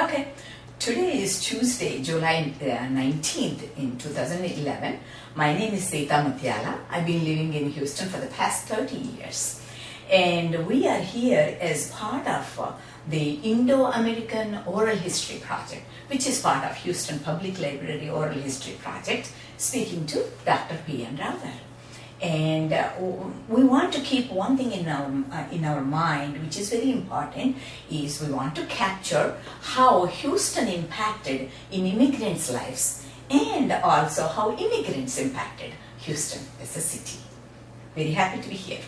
Okay, today is Tuesday, July 19th in 2011. My name is Sita Mutyala. I've been living in Houston for the past 30 years. And we are here as part of the Indo-American Oral History Project, which is part of Houston Public Library Oral History Project, speaking to Dr. P.N. Rao. And we want to keep one thing in our mind, which is very important, is we want to capture how Houston impacted in immigrants' lives and also how immigrants impacted Houston as a city. Very happy to be here.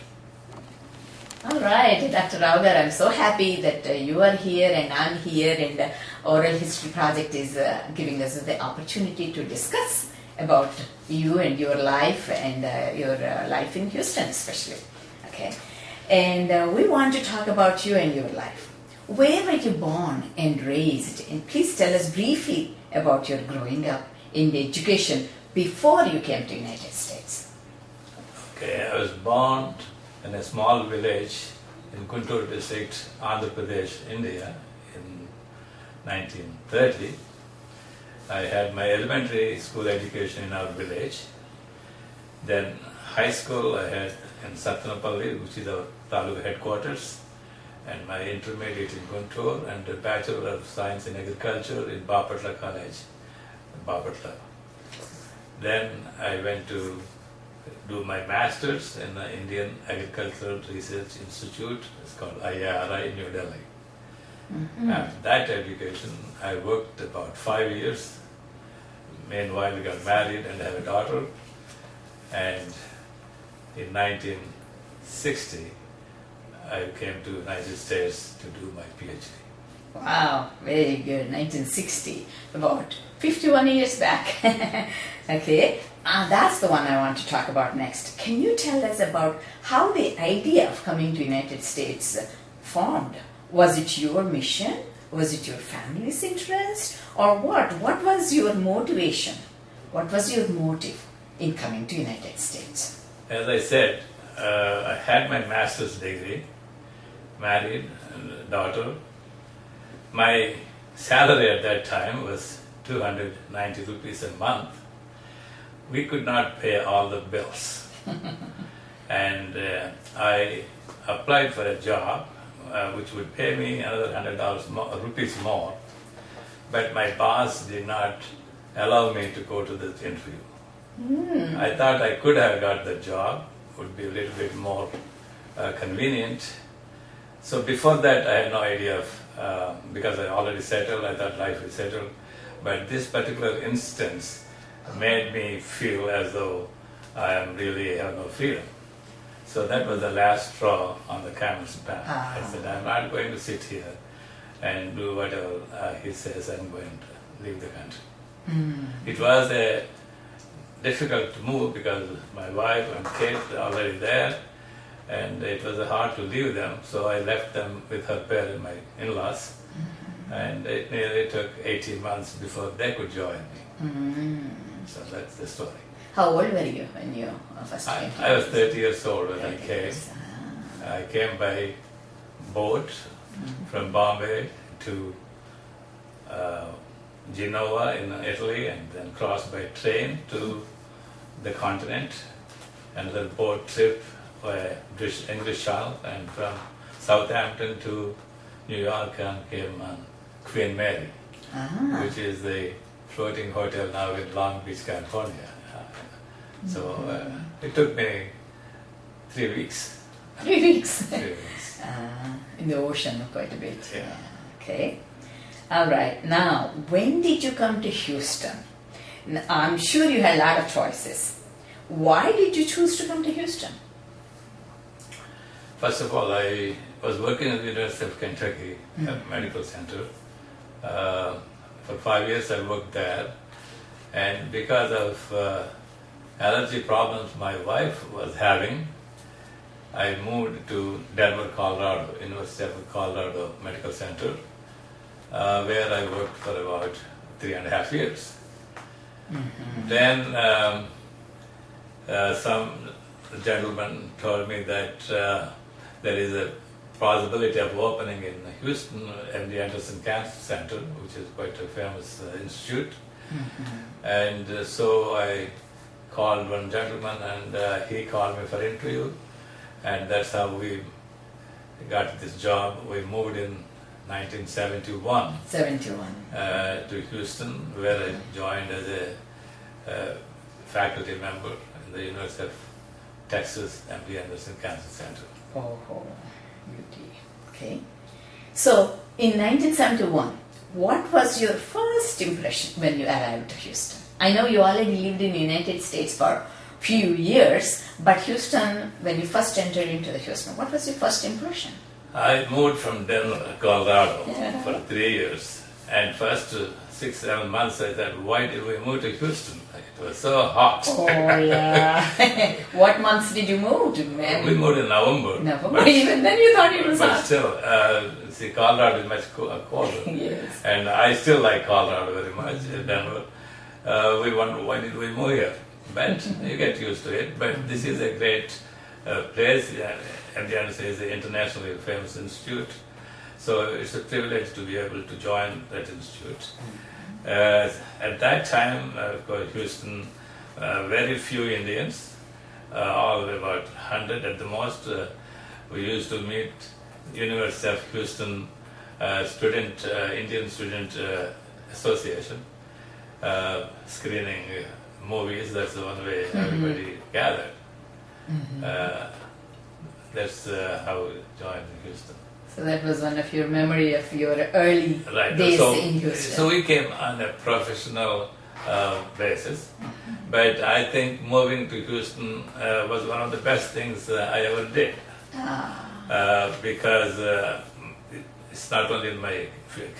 All right, Dr. Rao, I'm so happy that you are here and I'm here, and the Oral History Project is giving us the opportunity to discuss about you and your life and your life in Houston especially. Okay, and we want to talk about you and your life. Where were you born and raised? And please tell us briefly about your growing up in the education before you came to United States. Okay, I was born in a small village in Guntur district, Andhra Pradesh, India in 1930. I had my elementary school education in our village. Then high school I had in Sattanapalli, which is our Taluka headquarters, and my intermediate in Guntur, and a Bachelor of Science in Agriculture in Bapatla College, Bapatla. Then I went to do my master's in the Indian Agricultural Research Institute. It's called IARI in New Delhi. Mm-hmm. After that education, I worked about 5 years. Meanwhile, we got married and have a daughter. And in 1960, I came to the United States to do my PhD. Wow, very good. 1960, about 51 years back. Okay, that's the one I want to talk about next. Can you tell us about how the idea of coming to United States formed? Was it your mission? Was it your family's interest? Or what? What was your motivation? What was your motive in coming to United States? As I said, I had my master's degree, married, and a daughter. My salary at that time was 290 rupees a month. We could not pay all the bills. And I applied for a job which would pay me another $100 rupees more, but my boss did not allow me to go to the interview. I thought I could have got the job, would be a little bit more convenient. So before that I had no idea of, because I already settled, I thought life was settled, but this particular instance made me feel as though I am really have no freedom. So that was the last straw on the camel's back. I said, I'm not going to sit here and do whatever he says. I'm going to leave the country. It was a difficult move because my wife and kids were already there, and it was hard to leave them. So I left them with her parents, my in-laws, and it nearly took 18 months before they could join me. So that's the story. How old were you when you first came? I was 30 years old when I came. I came by boat from Bombay to Genoa in Italy, and then crossed by train to the continent. Another boat trip by English Channel, and from Southampton to New York, and came on Queen Mary, which is the floating hotel now in Long Beach, California. So it took me 3 weeks. 3 weeks? 3 weeks. In the ocean quite a bit. Yeah. Okay. All right. Now, when did you come to Houston? I'm sure you had a lot of choices. Why did you choose to come to Houston? First of all, I was working at the University of Kentucky Medical Center. For 5 years I worked there, and because of allergy problems my wife was having, I moved to Denver, Colorado, University of Colorado Medical Center, where I worked for about 3.5 years. Then some gentleman told me that there is a possibility of opening in Houston, MD Anderson Cancer Center, which is quite a famous institute. And so I called one gentleman, and he called me for interview, and that's how we got this job. We moved in 1971 to Houston, where I joined as a faculty member in the University of Texas MD Anderson Cancer Center. Oh, UT. Okay. So, in 1971, what was your first impression when you arrived to Houston? I know you already lived in the United States for few years, but Houston, when you first entered into the Houston, what was your first impression? I moved from Denver, Colorado for 3 years, and first 6-7 months I thought, why did we move to Houston? It was so hot. Oh yeah. What months did you move to, man? We moved in November. But even then you thought it was but hot. still, see, Colorado is much colder. Yes. And I still like Colorado very much, Denver. We wonder, why did we move here? But you get used to it. But this is a great place. MD Anderson is an internationally famous institute. So it's a privilege to be able to join that institute. At that time, of course, Houston, very few Indians, all about 100 at the most. We used to meet University of Houston Indian Student Association, screening movies. That's the one way everybody gathered. That's how we joined Houston. So that was one of your memory of your early days in Houston. So we came on a professional basis, but I think moving to Houston was one of the best things I ever did. Because it's not only in my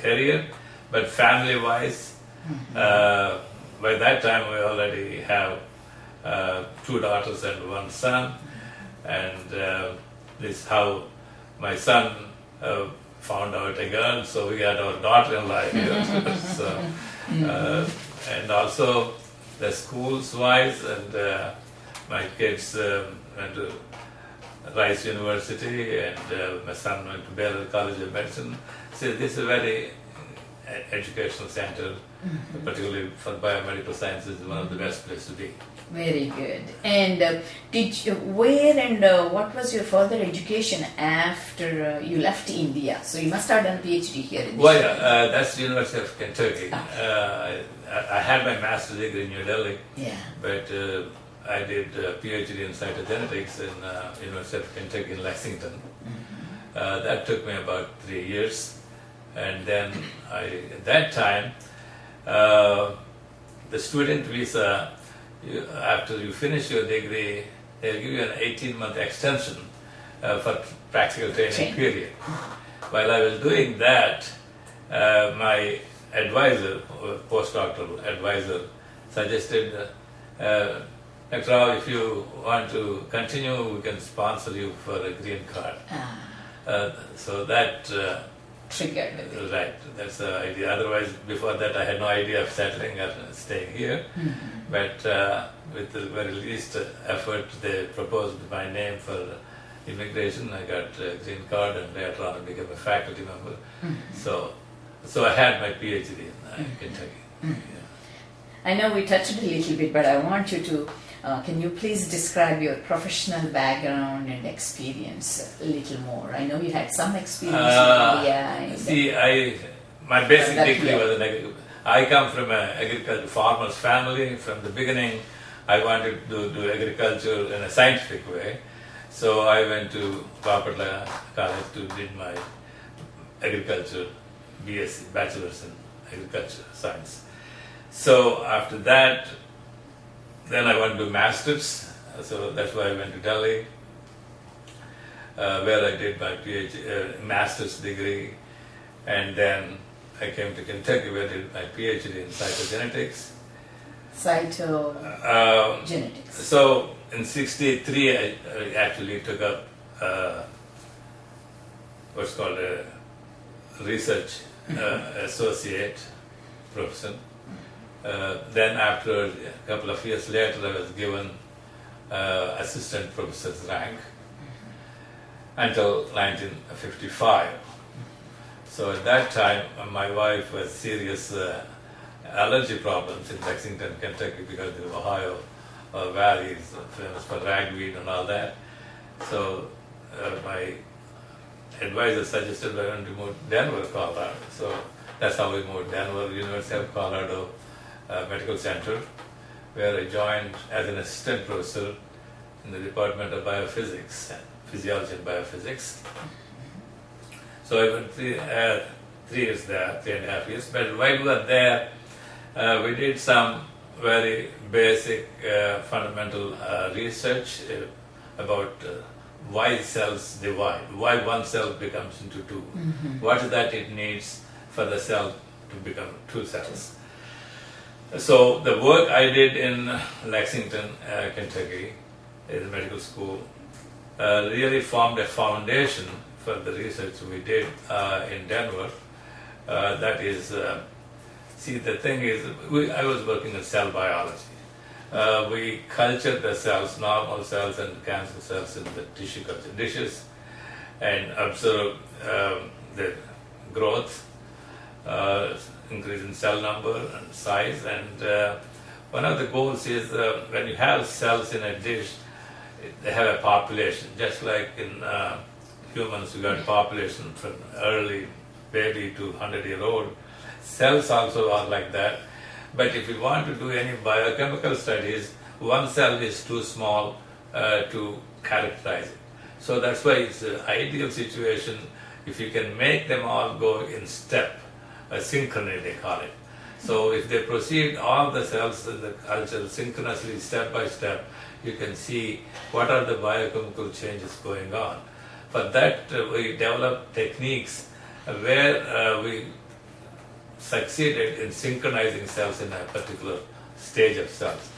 career, but family-wise. By that time we already have 2 daughters and 1 son, and this is how my son found out a girl, so we had our daughter-in-law here. So, and also the schools-wise, and my kids went to Rice University, and my son went to Baylor College of Medicine. So this is a very educational center, particularly for biomedical sciences, one of the best places to be. Very good. And what was your further education after you left India? So you must have done a PhD here in Well, yeah, that's the University of Kentucky. I had my master's degree in New Delhi, but I did a PhD in cytogenetics in University of Kentucky in Lexington. That took me about 3 years. And then at that time, the student visa, after you finish your degree, they'll give you an 18-month extension for practical training period. While I was doing that, my advisor, postdoctoral advisor, suggested, Dr. Rao, if you want to continue, we can sponsor you for a green card. So that triggered it. Right, that's the idea. Otherwise, before that, I had no idea of settling or staying here. But with the very least effort, they proposed my name for immigration. I got a green card, and later on I became a faculty member. So I had my PhD in Kentucky. I know we touched it a little bit, but I want you to, can you please describe your professional background and experience a little more? I know you had some experience in India. My basic degree was I come from an farmer's family. From the beginning, I wanted to do agriculture in a scientific way. So I went to Papatla College to do my agriculture, BSc, Bachelor's in Agriculture Science. So after that, then I went to do Masters, so that's why I went to Delhi, where I did my PhD, Master's degree, and then I came to Kentucky where I did my PhD in cytogenetics. Cytogenetics. So in '63, I actually took up what's called a research associate profession. Then after a couple of years later, I was given assistant professor's rank. until 1955. So at that time, my wife was serious allergy problems in Lexington, Kentucky, because the Ohio Valley is famous for ragweed and all that. So my advisor suggested I want to move to Denver, Colorado. So that's how we moved. Denver, University of Colorado Medical Center, where I joined as an assistant professor in the Department of Biophysics, Physiology and Biophysics. So I went 3 years there, 3.5 years. But while we were there, we did some very basic fundamental research about why cells divide, why one cell becomes into two, what is that it needs for the cell to become two cells. So the work I did in Lexington, Kentucky, in the medical school, really formed a foundation for the research we did in Denver. That is, see, the thing is, I was working in cell biology. We cultured the cells, normal cells and cancer cells in the tissue culture dishes and observed the growth, increase in cell number and size. And one of the goals is when you have cells in a dish, they have a population. Just like in humans, you got population from early baby to 100-year-old. Cells also are like that. But if you want to do any biochemical studies, one cell is too small to characterize it. So that's why it's an ideal situation if you can make them all go in step, synchrony they call it. So if they proceed all the cells in the culture synchronously, step by step, you can see what are the biochemical changes going on. For that, we developed techniques where we succeeded in synchronizing cells in a particular stage of cells.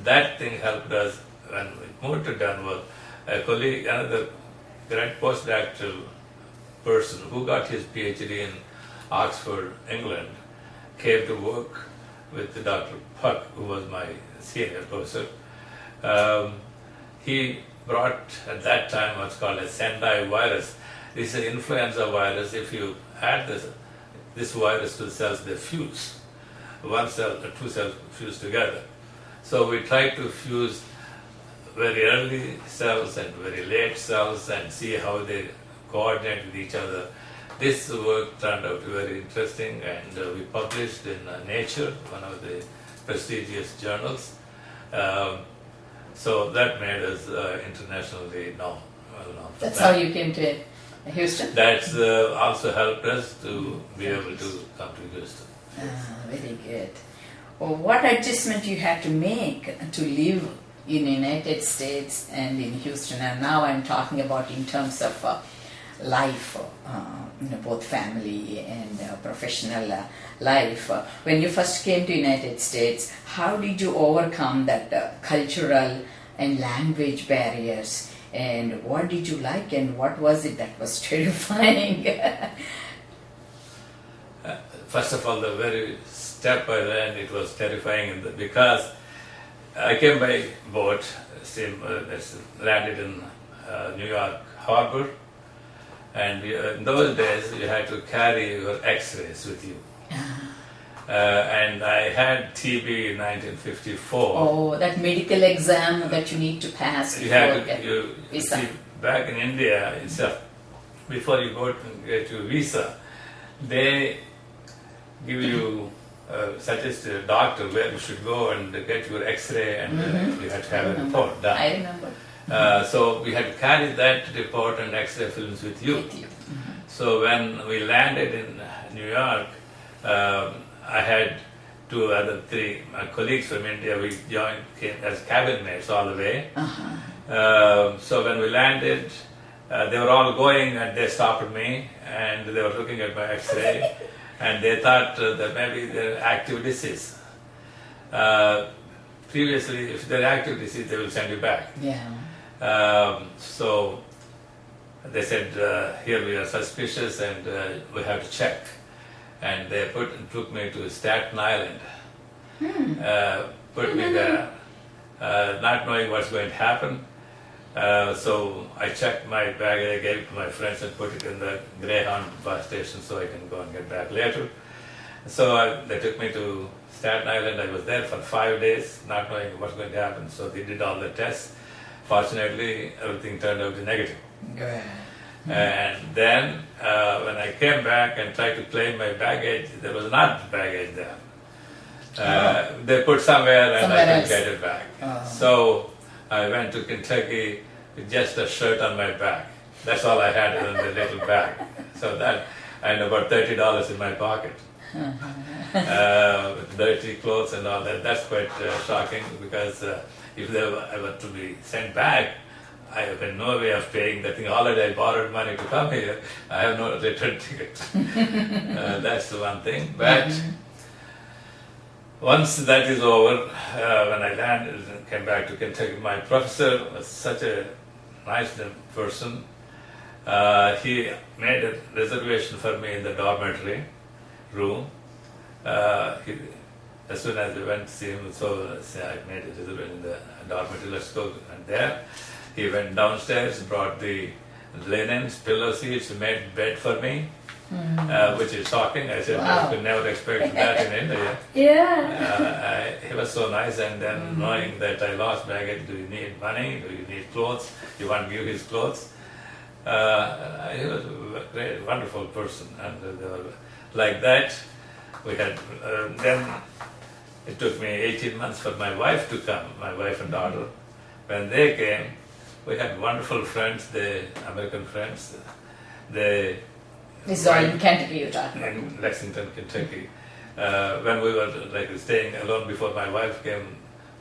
That thing helped us when we moved to Denver. A colleague, another great postdoctoral person who got his PhD in Oxford, England, came to work with Dr. Puck, who was my senior professor. He brought at that time what's called a Sendai virus. This is an influenza virus. If you add this virus to the cells, they fuse. One cell, two cells fuse together. So we tried to fuse very early cells and very late cells and see how they coordinate with each other. This work turned out very interesting, and we published in Nature, one of the prestigious journals. So that made us internationally known. That's how you came to Houston? That's also helped us to be able to come to Houston. Very good. Well, what adjustment you had to make to live in the United States and in Houston? And now I'm talking about in terms of life, both family and professional life. When you first came to United States, how did you overcome that cultural and language barriers? And what did you like and what was it that was terrifying? First of all, the very step I learned, it was terrifying because I came by boat, landed in New York Harbor, and in those days you had to carry your x-rays with you. And I had TB in 1954. Oh, that medical exam that you need to pass. You had to, see, back in India, before you go to get your visa, they give you, suggest a doctor where you should go and get your x-ray, and you had to have a report done. I remember. So we had to carry that report and x-ray films with you. So when we landed in New York, I had three colleagues from India. We came as cabin mates all the way. So when we landed, they were all going and they stopped me and they were looking at my x-ray and they thought that maybe they're active disease. Previously, if they're active disease, they will send you back. So they said, here we are suspicious and we have to check. And they took me to Staten Island, put me there, not knowing what's going to happen. So I checked my bag, I gave it to my friends and put it in the Greyhound bus station so I can go and get back later. So they took me to Staten Island. I was there for 5 days, not knowing what's going to happen. So they did all the tests. Fortunately, everything turned out negative. Good. And then when I came back and tried to claim my baggage, there was not baggage there. They put somewhere and I couldn't get it back. So I went to Kentucky with just a shirt on my back. That's all I had in the little bag. So that, and about $30 in my pocket. With dirty clothes and all that. That's quite shocking because if they were to be sent back, I have no way of paying the thing. Already I borrowed money to come here. I have no return ticket. That's the one thing. But once that is over, when I landed and came back to Kentucky, my professor was such a nice person. He made a reservation for me in the dormitory room. As soon as we went to see him, so I made a reservation in the dormitory, let's go. And there, he went downstairs, brought the linens, pillow seats, made bed for me, which is shocking. I said, I could never expect that in India. Yeah. He was so nice, and then knowing that I lost baggage, do you need money, do you need clothes, you want to give his clothes. He was a great, wonderful person, and they were like that. We had, then it took me 18 months for my wife to come, my wife and daughter. When they came, we had wonderful friends, the American friends. They This is all in Kentucky you're talking about. in Lexington, Kentucky. When we were like staying alone before my wife came,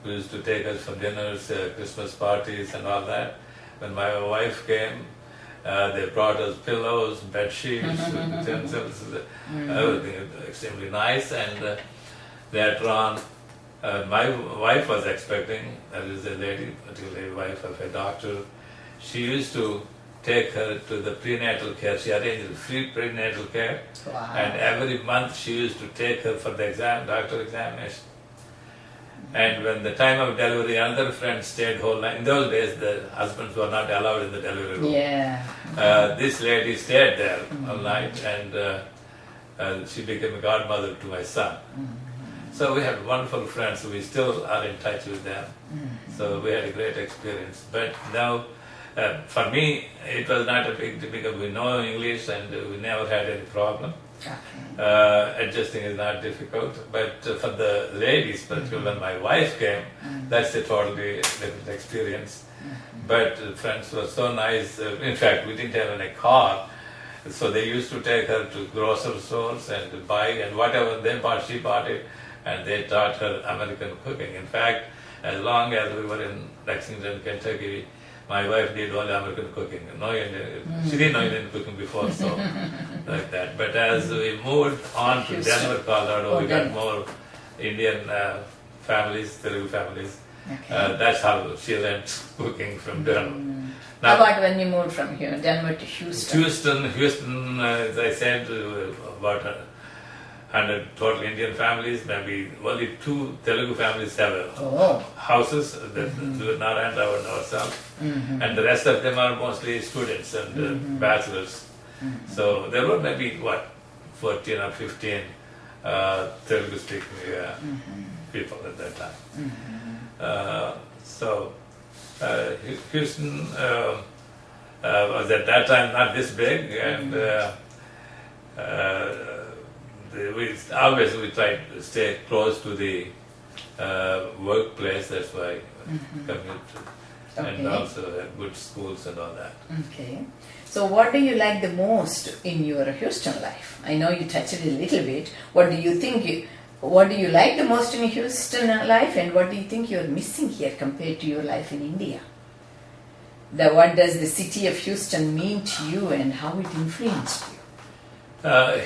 we used to take us for dinners, Christmas parties and all that. When my wife came, they brought us pillows, bed sheets, utensils, everything extremely nice. And later on, my wife was expecting, there is a lady, particularly wife of a doctor, she used to take her to the prenatal care. She arranged free prenatal care. Wow. And every month she used to take her for the doctor examination. And when the time of delivery, another friend stayed whole night. In those days, the husbands were not allowed in the delivery room. Yeah. This lady stayed there all night, and she became a godmother to my son. So we had wonderful friends. We still are in touch with them. So we had a great experience. But now, for me, it was not a big deal because we know English and we never had any problem. Adjusting is not difficult, but for the ladies, particularly when my wife came, that's a totally different experience. But friends were so nice. In fact, we didn't have any car, so they used to take her to grocery stores and to buy, and whatever they bought, she bought it, and they taught her American cooking. In fact, as long as we were in Lexington, Kentucky, my wife did all American cooking. No Indian, she didn't know Indian cooking before, so like that. But as we moved on to Denver, Colorado, we got more Indian families, Telugu families. Okay. That's how she learned cooking from Denver. How about when you moved from here, Denver to Houston? Houston, as I said, about 100 total Indian families, maybe only 2 Telugu families have houses that do not rent out ourselves, and the rest of them are mostly students and bachelors. So there were maybe 14 or 15 Telugu speaking people at that time. So Houston was at that time not this big, and we tried to stay close to the workplace. That's why commute, and also good schools and all that. Okay. So what do you like the most in your Houston life? I know you touched it a little bit. What do you think? What do you like the most in Houston life, and what do you think you're missing here compared to your life in India? What does the city of Houston mean to you, and how it influenced you?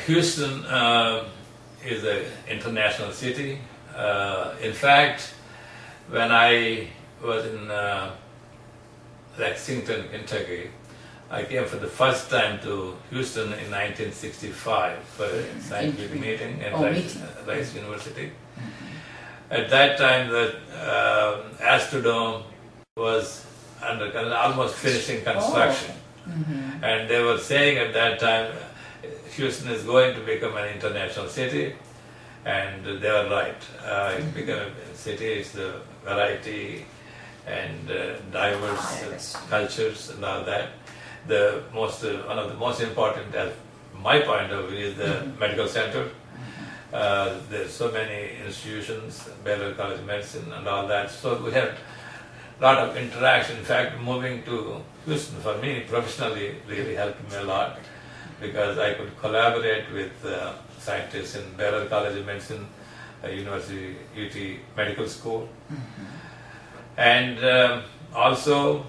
Houston is an international city. In fact, when I was in Lexington, Kentucky, I came for the first time to Houston in 1965 for a scientific meeting at Rice University. At that time, the Astrodome was almost finishing construction. And they were saying at that time, Houston is going to become an international city, and they were right. It became a city. It's the variety and diverse cultures and all that. One of the most important, as my point of view, is the medical center. There's so many institutions, Baylor College of Medicine and all that. So we had a lot of interaction. In fact, moving to Houston for me professionally really helped me a lot, because I could collaborate with scientists in Baylor College of Medicine, University UT Medical School, and also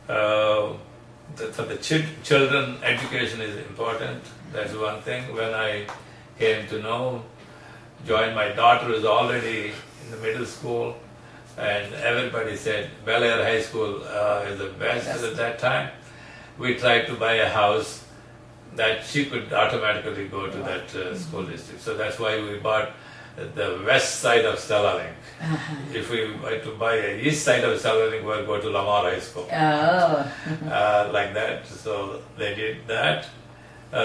for the children, education is important. That's one thing. When I came to know, joined, my daughter was already in the middle school, and everybody said Bel Air High School is the best at that time. We tried to buy a house that she could automatically go to that school district. So that's why we bought the west side of Stella Link. If we were to buy a east side of Stella Link, we'll go to Lamar High School. Like that. So they did that.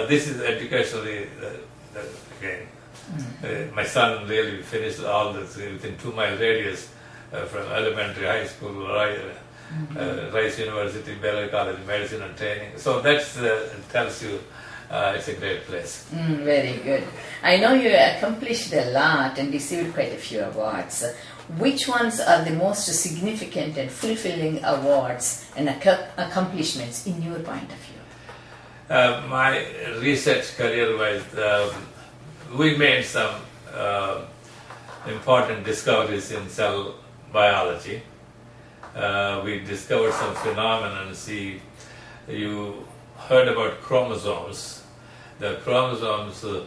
This is educationally, again, my son really finished all this within 2-mile radius from elementary, high school, Rice University, Baylor College of Medicine and Training. So that tells you it's a great place. Very good. I know you accomplished a lot and received quite a few awards. Which ones are the most significant and fulfilling awards and accomplishments in your point of view? My research career was, we made some important discoveries in cell biology. We discovered some phenomena. See, you heard about chromosomes. The chromosomes, the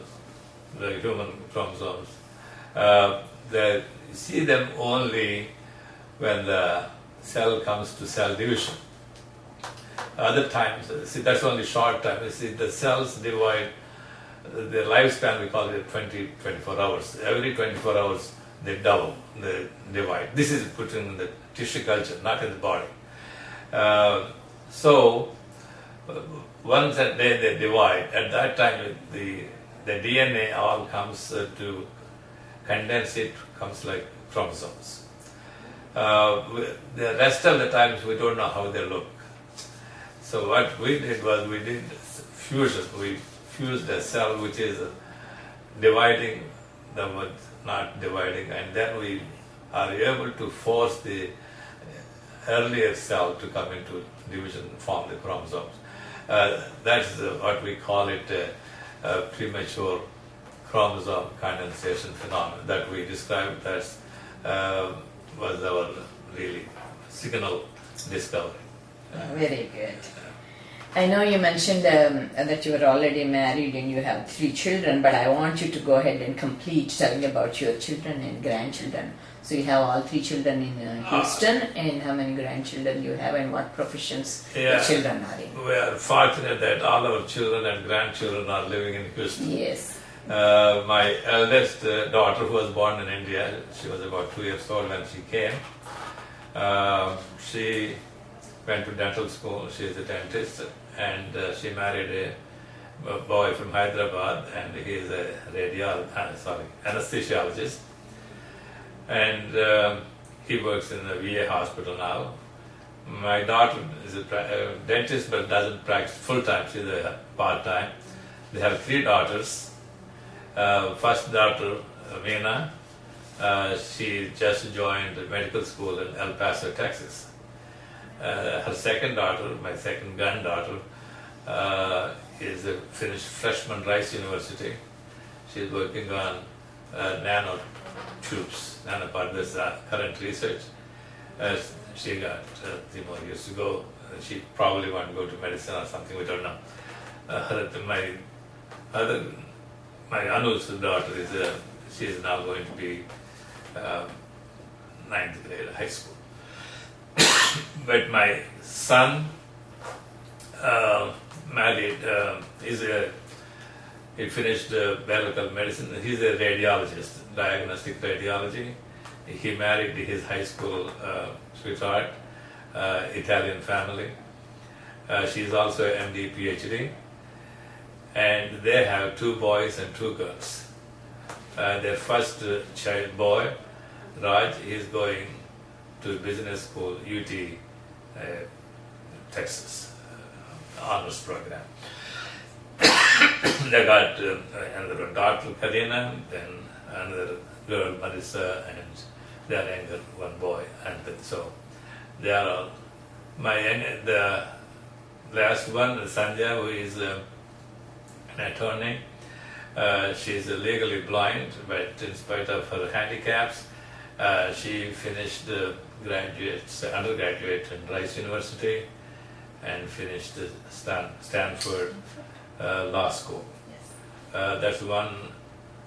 human chromosomes, you see them only when the cell comes to cell division. Other times, see, that's only short time. You see, the cells divide, the lifespan, we call it 24 hours. Every 24 hours, they double, they divide. This is put in the tissue culture, not in the body. So, once a day they divide, at that time the DNA all comes to condense, it comes like chromosomes. The rest of the times we don't know how they look. So what we did was we did fusion. We fused a cell which is dividing them with not dividing, and then we are able to force the earlier cell to come into division and form the chromosomes. That's what we call it a premature chromosome condensation phenomenon that we described as was our really signal discovery. Very good. I know you mentioned that you were already married and you have 3 children, but I want you to go ahead and complete telling about your children and grandchildren. So you have all 3 children in Houston, and how many grandchildren you have, and what professions the children are in. We are fortunate that all our children and grandchildren are living in Houston. Yes. My eldest daughter, who was born in India, she was about 2 years old when she came. She went to dental school. She is a dentist, and she married a boy from Hyderabad, and he is a anesthesiologist. And he works in a VA hospital now. My daughter is a dentist, but doesn't practice full-time. She's a part-time. They have 3 daughters. First daughter, Veena, she just joined medical school in El Paso, Texas. Her second daughter, my second granddaughter, is a finished freshman Rice University. She's working on nanotubes, nanoparticles, current research. She got 3 more years to go. She probably want to go to medicine or something, we don't know. My Anu's daughter she is now going to be 9th grade high school. But my son married, he finished biological medicine. He's a radiologist, diagnostic radiology. He married his high school sweetheart. Italian family. She's also a MD, PhD. And they have 2 boys and 2 girls. Their first child boy, Raj, is going to business school, UT, Texas, honors program. They got another daughter, Karina, then another girl, Marissa, and their younger one boy. And so they are all. The last one, Sandhya, who is an attorney. She's legally blind, but in spite of her handicaps, she finished undergraduate in Rice University and finished Stanford Law School. That's one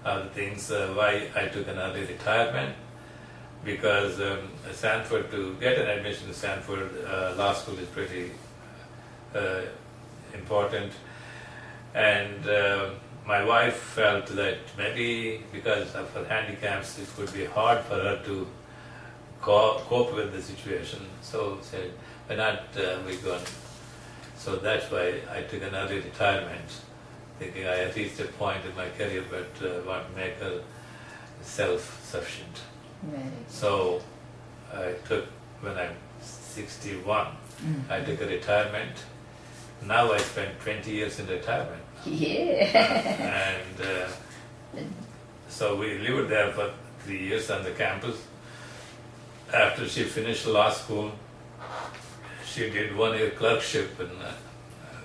of the things why I took an early retirement, because Stanford, to get an admission to Stanford Law School is pretty important, and my wife felt that maybe because of her handicaps it would be hard for her to cope with the situation, so said, why not we go on. So that's why I took an early retirement, thinking I had reached a point in my career but want to make her self-sufficient. So I took, when I'm 61, I took a retirement. Now I spent 20 years in retirement. Yeah. And so we lived there for 3 years on the campus. After she finished law school, she did 1-year clerkship in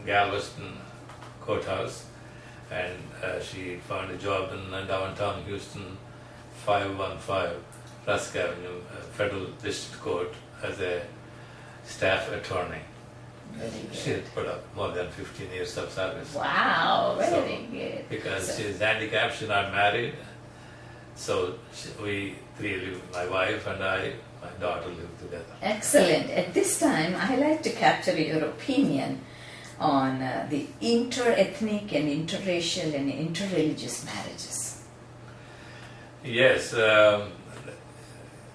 Galveston Courthouse, and she found a job in downtown Houston, 515 Rusk Avenue, Federal District Court, as a staff attorney. She had put up more than 15 years of service. Wow, very good. Because she's handicapped, she's not married. So we 3 live, my wife and I, my daughter live together. Excellent. At this time, I like to capture your opinion on the interethnic and interracial and interreligious marriages. Yes.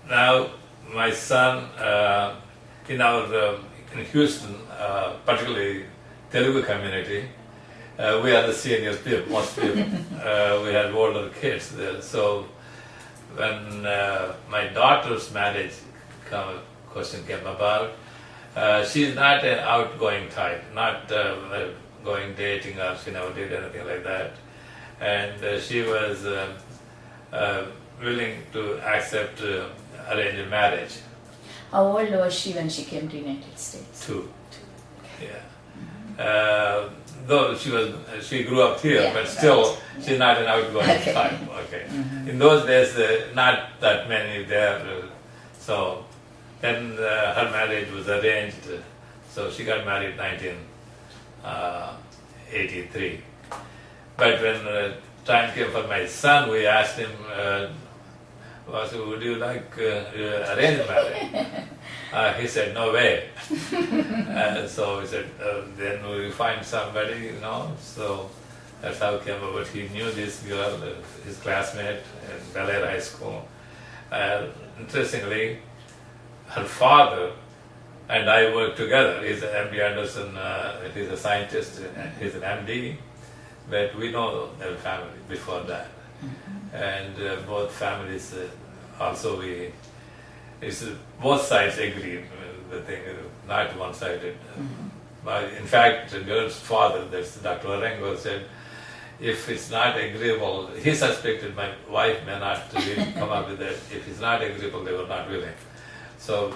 Now, my son, in Houston, particularly Telugu community, we are the senior people, most people. We had older kids there. So when my daughter's marriage question came about, she's not an outgoing type, not going dating, or she never did anything like that. And she was willing to accept arranged marriage. How old was she when she came to United States? 2. Yeah. Though she grew up here, Yeah, but still right. she's not an outgoing Okay. type. Okay. In those days, not that many there. So then her marriage was arranged. So she got married 1983. But when time came for my son, we asked him, would you like arranged marriage? He said, no way. So we said, then we find somebody, So that's how it came about. He knew this girl, his classmate in Bel Air High School. Interestingly, her father and I worked together. He's an MD Anderson, he's a scientist, he's an MD, but we know their family before that. And both families also both sides agreed. The thing not one-sided. In fact, the girl's father, that's Dr. Arengo, said, if it's not agreeable, he suspected my wife may not really come up with that. If it's not agreeable, they were not willing. So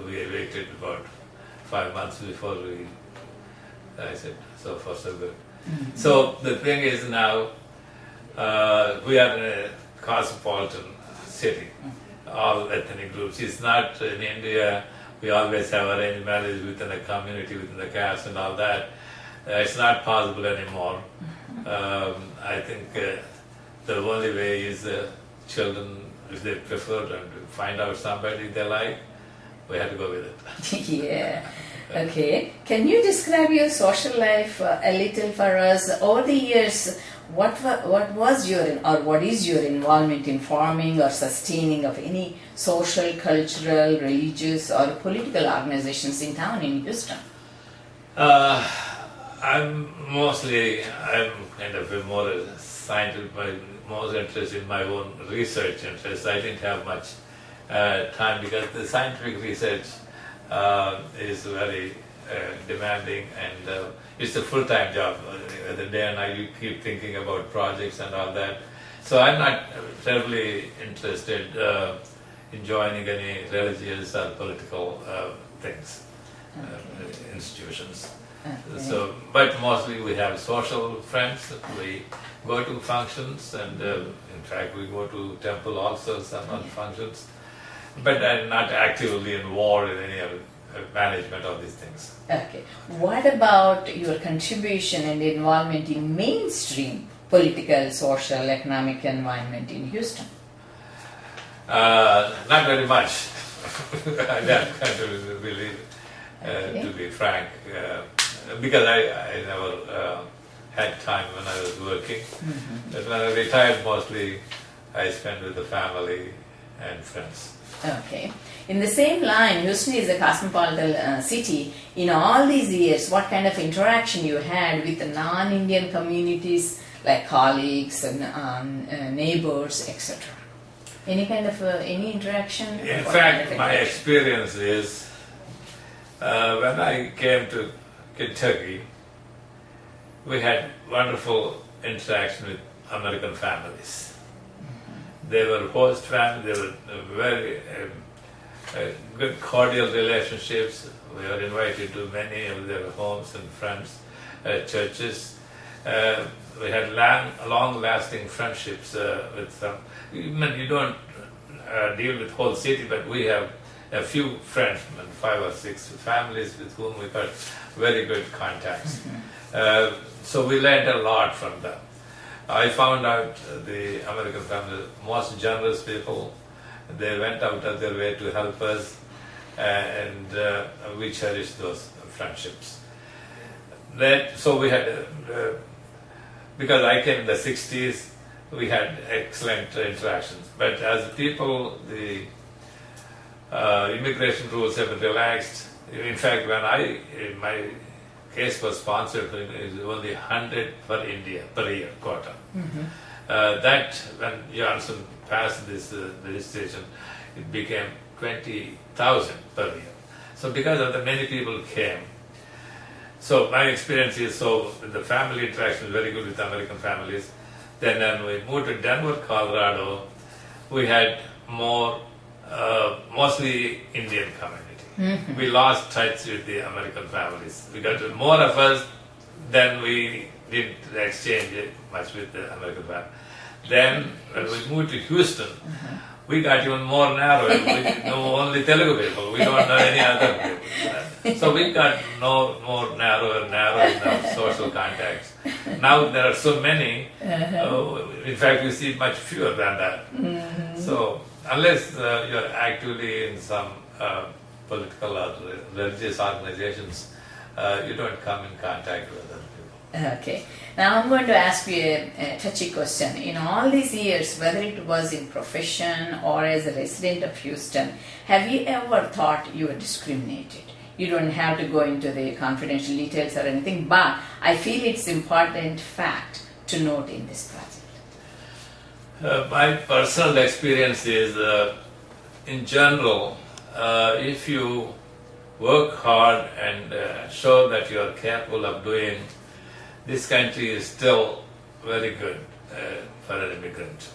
we waited about 5 months before I said, so far so good. So the thing is now, we are in a cosmopolitan city, all ethnic groups. It's not in India, we always have arranged marriage within a community, within the caste and all that. It's not possible anymore. I think the only way is children, if they prefer and find out somebody they like, we have to go with it. Yeah. Okay. Can you describe your social life a little for us? Over the years, what is your involvement in forming or sustaining of any social, cultural, religious, or political organizations in town in Houston? I'm kind of a more scientific, more interested in my own research interests. I didn't have much time because the scientific research is very demanding, and it's a full-time job. The day and night you keep thinking about projects and all that. So I'm not terribly interested in joining any religious or political things, institutions. Okay. So, but mostly we have social friends. We go to functions, and in fact we go to temple also, some other functions. But I'm not actively involved in any of management of these things. Okay. What about your contribution and involvement in mainstream political, social, economic environment in Houston? Not very much. I don't contribute really, to be frank, because I never had time when I was working. Mm-hmm. But when I retired, mostly I spent with the family and friends. Okay. In the same line, Houston is a cosmopolitan city. In all these years, what kind of interaction you had with the non-Indian communities, like colleagues and neighbors, etc.? Any kind of any interaction? In What fact, kind of my interaction? experience is when I came to Kentucky, we had wonderful interaction with American families. They were host families, they were very good cordial relationships. We were invited to many of their homes and friends, churches. We had long-lasting friendships with them. Even you don't deal with whole city, but we have a few friends, 5 or 6 families with whom we got very good contacts. Mm-hmm. So we learned a lot from them. I found out the American families, most generous people. They went out of their way to help us, and we cherish those friendships. So we had, because I came in the 60s, we had excellent interactions. But as people, the immigration rules have been relaxed. In fact, when my case was sponsored, it was only 100 per India per year quota. Mm-hmm. That when Johnson passed this legislation, it became 20,000 per year. So because of the many people came, so my experience is the family interaction is very good with American families. Then when we moved to Denver, Colorado, we had more mostly Indian community. Mm-hmm. We lost touch with the American families. We got more of us than we didn't exchange much with the American family. Then when we moved to Houston, we got even more narrow. We know only Telugu people. We don't know any other people. So we got more narrow and narrow in our social contacts. Now there are so many. In fact, we see much fewer than that. Mm-hmm. So unless you're actively in some political or religious organizations, you don't come in contact with other people. Okay. Now I'm going to ask you a touchy question. In all these years, whether it was in profession or as a resident of Houston, have you ever thought you were discriminated? You don't have to go into the confidential details or anything, but I feel it's important fact to note in this project. My personal experience is, in general, if you work hard and show that you are capable of doing, this country is still very good for an immigrant.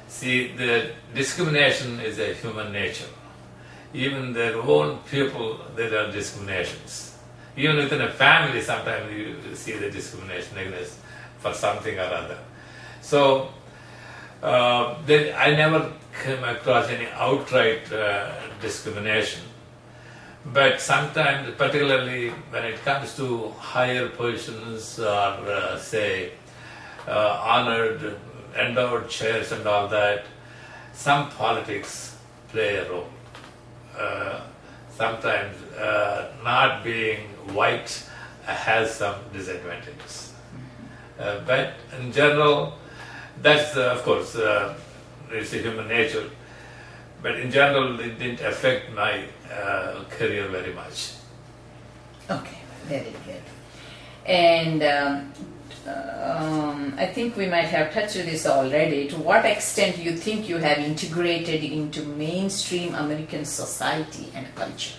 See, the discrimination is a human nature. Even their own people, there are discriminations. Even within a family, sometimes you see the discrimination exists for something or other. So, I never came across any outright discrimination. But sometimes, particularly when it comes to higher positions or say honored, endowed chairs and all that, some politics play a role. Sometimes not being white has some disadvantages. But in general, that's of course it's a human nature. But in general, it didn't affect my career very much. Okay, very good. And I think we might have touched this already. To what extent you think you have integrated into mainstream American society and culture?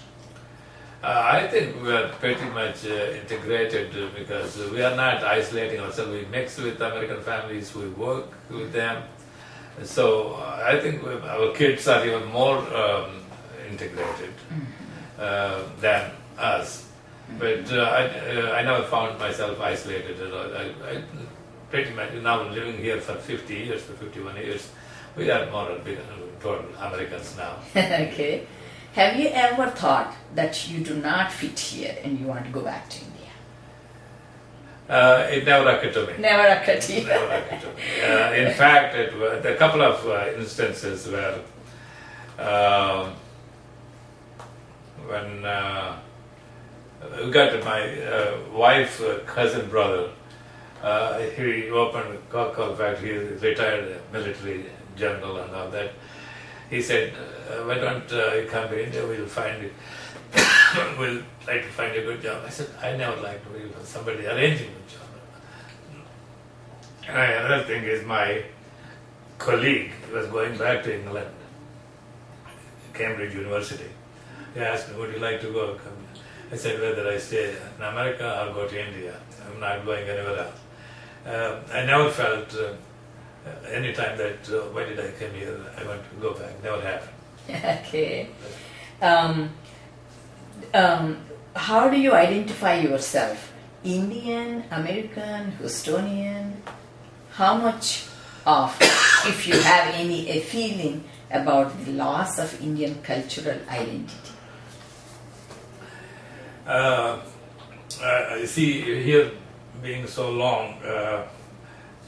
I think we are pretty much integrated because we are not isolating ourselves. We mix with American families, we work with them. So I think our kids are even more integrated than us. But I never found myself isolated at all. I pretty much now living here for 50 years, for 51 years. We are more or less total Americans now. Okay. Have you ever thought that you do not fit here and you want to go back to India? It never occurred to me. Never occurred to you. Never occurred to me. In fact, there are a couple of instances where when we got my wife's cousin brother, he opened a Coca-Cola factory, he is retired military general and all that. He said, why don't you come to India, we'll find it. We'll try to find a good job. I said, I never liked somebody arranging a job. And another thing is my colleague was going back to England, Cambridge University. He asked me, would you like to go? I said, whether I stay in America or go to India. I'm not going anywhere else. I never felt any time that, why did I come here? I want to go back. Never happened. Okay. How do you identify yourself? Indian, American, Houstonian? How much of, if you have a feeling about the loss of Indian cultural identity? You see, here being so long,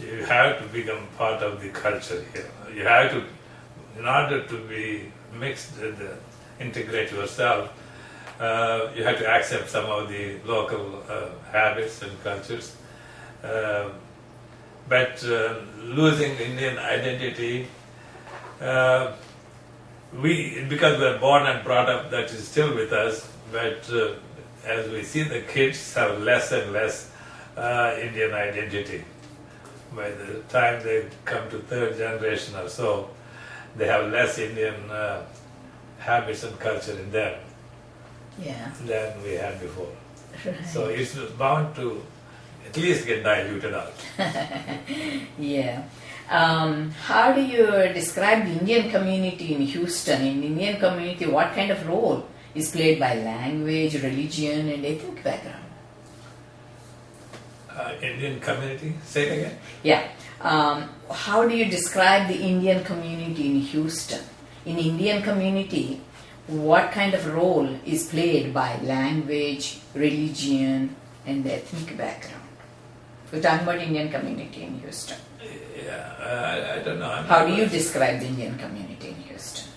you have to become part of the culture here. You have to, in order to be mixed, integrate yourself, you have to accept some of the local habits and cultures. But losing Indian identity, because we are born and brought up, that is still with us, but as we see, the kids have less and less Indian identity. By the time they come to third generation or so, they have less Indian habits and culture in them than we had before. Right. So it's bound to at least get diluted out. Yeah. How do you describe the Indian community in Houston? In the Indian community, what kind of role is played by language, religion, and ethnic background? Indian community? Say it again? Yeah. How do you describe the Indian community in Houston? In Indian community, what kind of role is played by language, religion, and ethnic background? We're talking about Indian community in Houston. Yeah, I don't know. How do you describe the Indian community in Houston?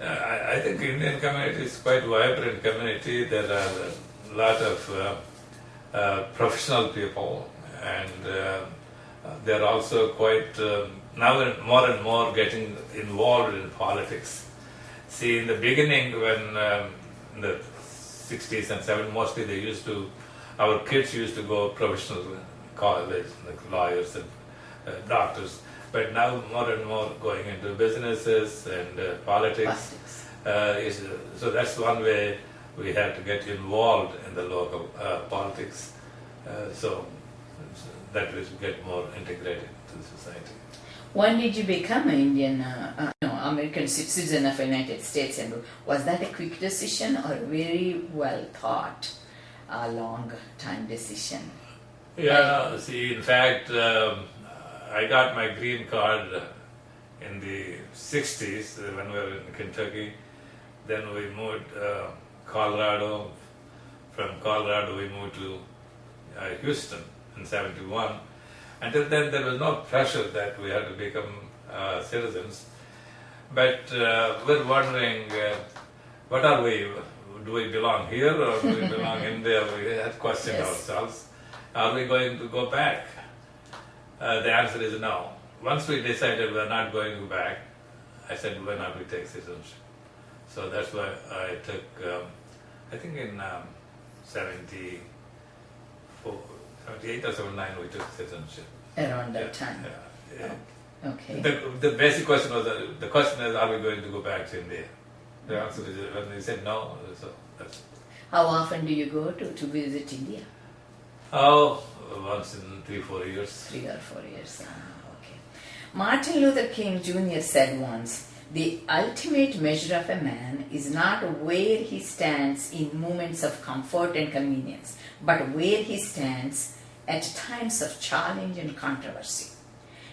I think Indian community is quite vibrant community. There are a lot of professional people, and they're also quite now more and more getting involved in politics. See, in the beginning, when in the 60s and 70s, mostly our kids used to go professional college, like lawyers and doctors. But now more and more going into businesses and politics. So that's one way we have to get involved in the local politics, so that we get more integrated to the society. When did you become an Indian, American citizen of the United States, and was that a quick decision or a very well thought, long time decision? Yeah, see, in fact, I got my green card in the 60s when we were in Kentucky. Then we moved Colorado. From Colorado we moved to Houston in 71. Until then there was no pressure that we had to become citizens. But we're wondering, what are we? Do we belong here or do we belong in there? We had questioned ourselves. Are we going to go back? The answer is no. Once we decided we're not going back, I said, why not we take citizenship? So that's why I took, I think in 78 or 79 we took citizenship. Around that time. Yeah. Oh, okay. The basic question was, the question is, are we going to go back to India? The answer is, when they said no, so that's. How often do you go to visit India? Oh, once in 3-4 years. 3 or 4 years. Okay. Martin Luther King Jr. said once, the ultimate measure of a man is not where he stands in moments of comfort and convenience, but where he stands at times of challenge and controversy.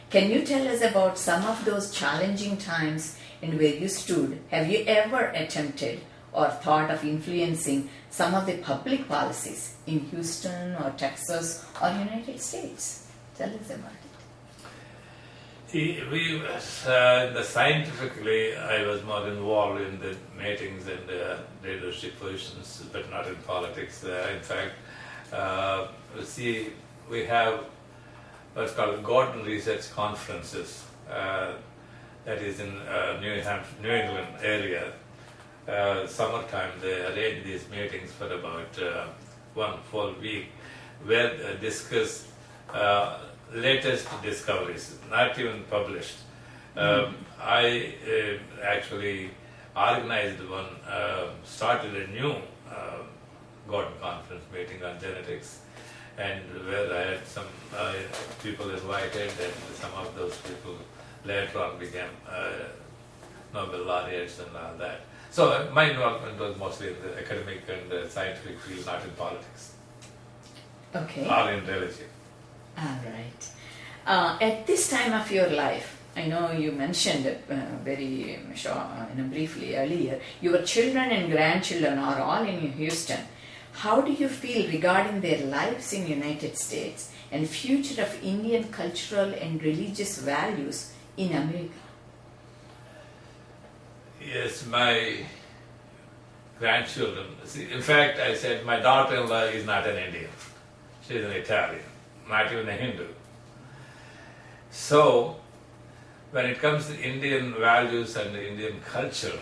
Can you tell us about some of those challenging times and where you stood? Have you ever attempted or thought of influencing some of the public policies in Houston or Texas or United States? Tell us about it. Scientifically, I was more involved in the meetings and leadership positions, but not in politics. In fact, we have what's called Gordon Research Conferences. That is in New England area. Summertime, they arrange these meetings for about 1 full week, where they discuss latest discoveries, not even published. I actually organized one, started a new Gordon Conference meeting on genetics, and where I had some people invited, and some of those people later on became Nobel laureates and all that. So my involvement was mostly in the academic and scientific field, not in politics. Okay. Or in religion. All right. At this time of your life, I know you mentioned very briefly earlier, your children and grandchildren are all in Houston. How do you feel regarding their lives in United States and future of Indian cultural and religious values in America? Yes, my grandchildren. See, in fact, I said my daughter-in-law is not an Indian. She's an Italian, not even a Hindu. So, when it comes to Indian values and Indian culture,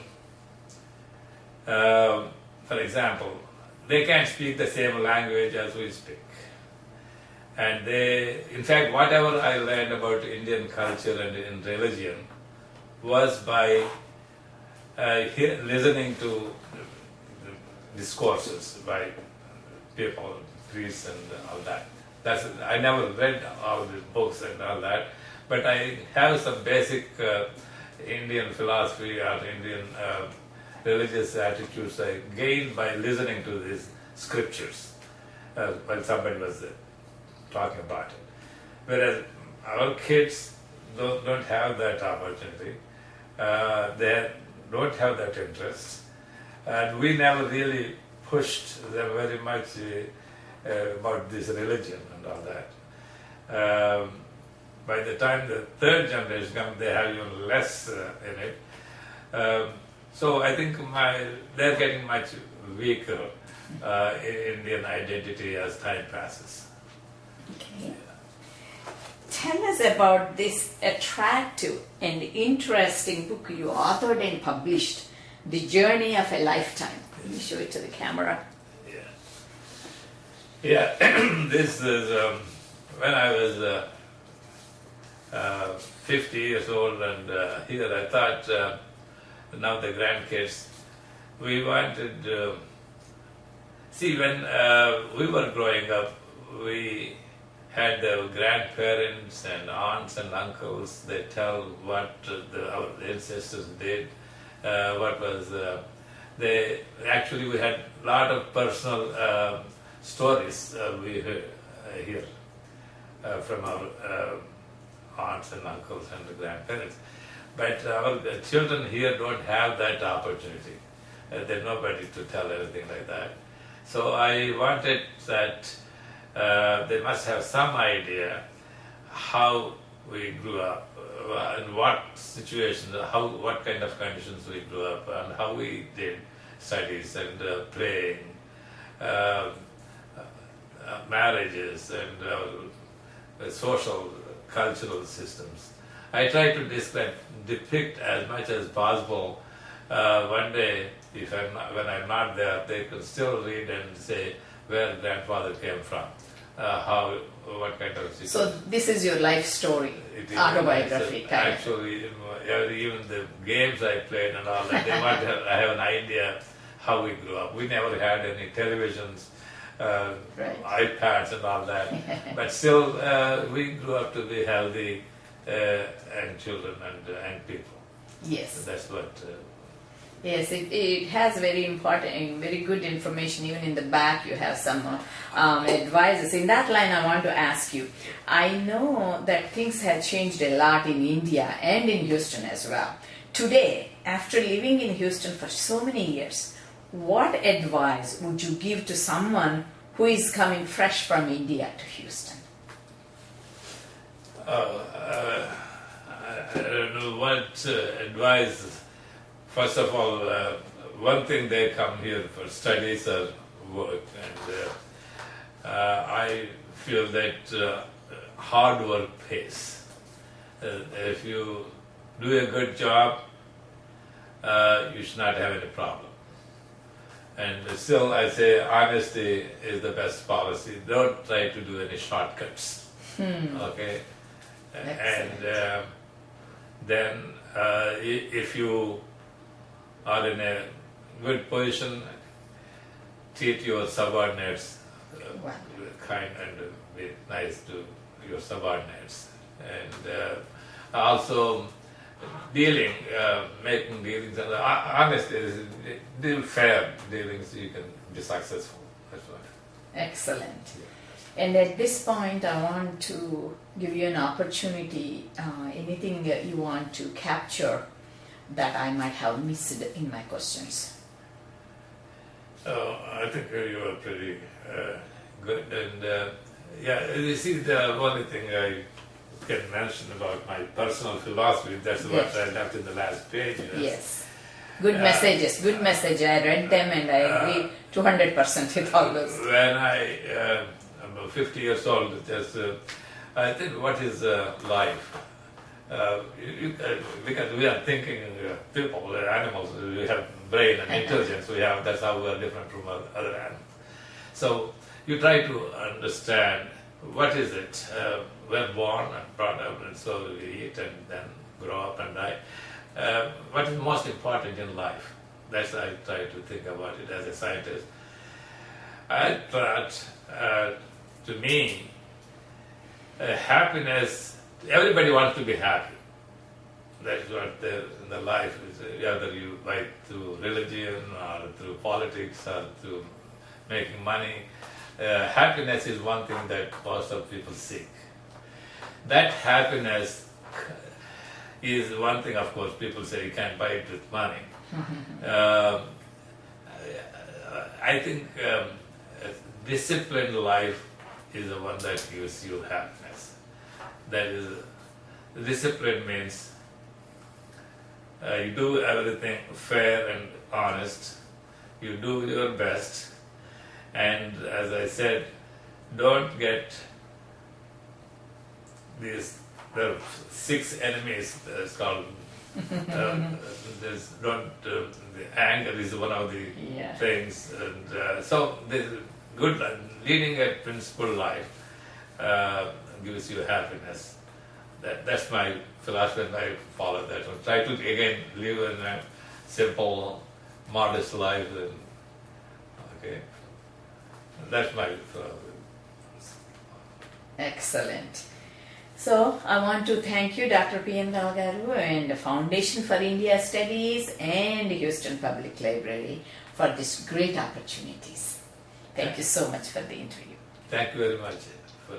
for example, they can't speak the same language as we speak. And in fact, whatever I learned about Indian culture and in religion was by listening to discourses by people, priests and all that. I never read all the books and all that, but I have some basic Indian philosophy or Indian religious attitudes I gained by listening to these scriptures while somebody was talking about it. Whereas our kids don't have that opportunity. They don't have that interest. And we never really pushed them very much about this religion and all that. By the time the third generation comes, they have even less in it. So I think they're getting much weaker in Indian identity as time passes. Okay. Tell us about this attractive and interesting book you authored and published, The Journey of a Lifetime. Let me show it to the camera. Yeah. This is when I was 50 years old, and here I thought, now the grandkids, we wanted, see, when we were growing up, we had the grandparents and aunts and uncles. They tell what our ancestors did, what was, we had a lot of personal stories we hear from our aunts and uncles and the grandparents. But our children here don't have that opportunity. There's nobody to tell anything like that. So I wanted that they must have some idea how we grew up, in what situations, what kind of conditions we grew up, and how we did studies and praying, marriages and social cultural systems. I try to depict as much as possible. One day, when I'm not there, they can still read and say where grandfather came from, what kind of situation. So this is your life story, It is autobiography kind of. actually, even the games I played and all that, they want to have an idea how we grew up. We never had any televisions, Right. iPads and all that, but still we grew up to be healthy and children and people. Yes. That's what. Yes, it has very important and very good information. Even in the back, you have some advices. In that line, I want to ask you, I know that things have changed a lot in India and in Houston as well. Today, after living in Houston for so many years, what advice would you give to someone who is coming fresh from India to Houston? I don't know what advice. First of all, one thing, they come here for studies or work, and I feel that hard work pays. If you do a good job, you should not have any problem. And still, I say honesty is the best policy. Don't try to do any shortcuts. Okay? And then if you are in a good position, treat your subordinates kind and be nice to your subordinates. And also making dealings, and honesty, deal fair dealings, you can be successful. That's what. Excellent. And at this point, I want to give you an opportunity, anything that you want to capture that I might have missed in my questions. I think you are pretty good. And you see, the only thing I can mention about my personal philosophy, that's what I left in the last page. Yes. Good messages, good message. I read them and I agree 200% with all those. When I'm 50 years old, I think, what is life? Because we are thinking people, animals, we have brain and intelligence, that's how we are different from other animals. So you try to understand what is it. We're born and brought up, and so we eat and then grow up and die. What is most important in life? That's how I try to think about it as a scientist. I thought, to me, happiness, everybody wants to be happy. That is what in the life is, whether you by through religion or through politics or through making money. Happiness is one thing that most of people seek. That happiness is one thing, of course, people say you can't buy it with money. I think disciplined life is the one that gives you happiness. That is, discipline means you do everything fair and honest, you do your best, and as I said, don't get these, there are 6 enemies, it's called, the anger is one of the things, and so the good, leading a principled life gives you happiness. That's my philosophy, and I follow that. I try to again live in a simple, modest life. And, okay, that's my philosophy. Excellent. So I want to thank you, Dr. P.N. Galgaru, and the Foundation for India Studies and Houston Public Library for these great opportunities. Thank you so much for the interview. Thank you very much for